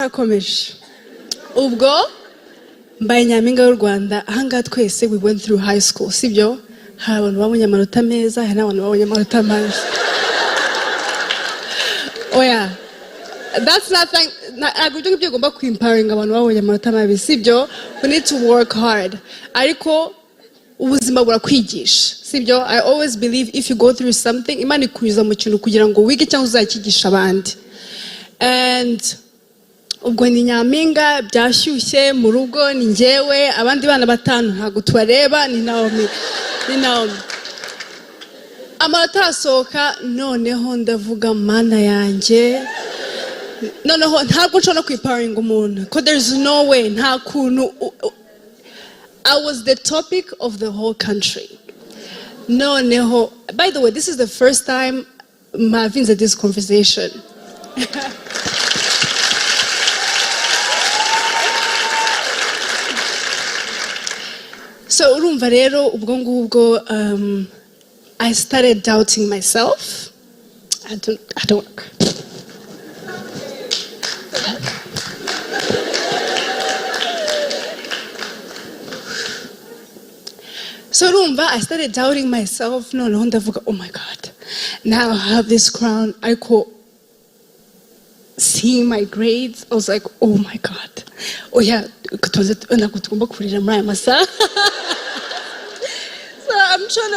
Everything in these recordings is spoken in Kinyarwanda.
Akomeje ubwo mbaye nyampinga y'u Rwanda ahangaha twese we went through high school sibyo hari abantu babonye amanota meza hari n'abantu babonye amanota mabi oya that's nothing nagujye ngibyo gomba kwimparinga abantu babonye amanota mabi sibyo we need to work hard ariko ubuzima burakwigisha sibyo I always believe if you go through something Imana ikunyuza mu kintu kugira ngo wige cyangwa uzakigisha abandi and ubwo ni nyampinga byashyushye mu rugo ni njyewe abandi bana batanu ntago tubareba ni Naomie amanota asohoka noneho ndavuga mana yanjye noneho ntabwo nshobora kwiparinga umuntu because there's no way nta kuntu I was the topic of the whole country noneho by the way this is the first time Mavin's at this conversation So urumva rero ubwo ngubwo I started doubting myself. I don't work. So urumva I started doubting myself. No, ndavuga oh my God. Now I have this crown. I could see my grades. I was like oh my God. Oh yeah, tugomba kurira muri aya masaha. So I'm trying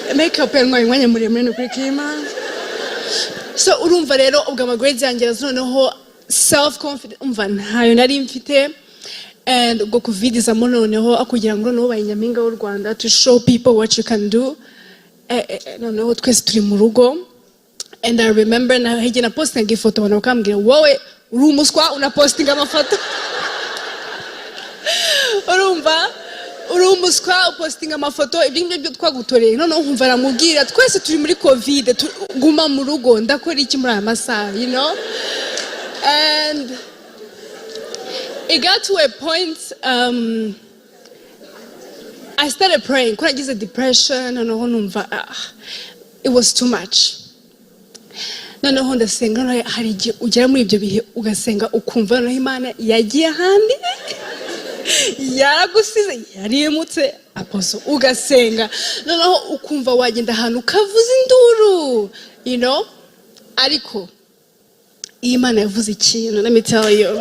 to make up and going muri kuri kima. So urumva rero ubwo ama grades yanjye noneho self confidence umva ntayo nari mfite and ubwo covid izamo noneho akugira ngo noneho bayinyamhinga y'u Rwanda to show people what you can do. Noneho twese turi mu rugo and I remember na hege na posting ifoto abantu bakambwira wowe uri umuswa una posting amafoto urumva uri umuswa posting amafoto ibyo byo twagutoreye noneho nkumva aramubwira twese turi muri covid guma mu rugo ndakora iki muri aya masaha you know and it got to a point I started praying ko nagize depression noneho numva it was too much noneho ndasenga hari igihe ugera muri ibyo bihe ugasenga ukumva noneho Imana yagiye ahandi yaragusize yarimutse aposo ugasenga noneho ukumva wagenda ahantu ukavuza induru you know ariko Imana yavuze ikintu let me tell you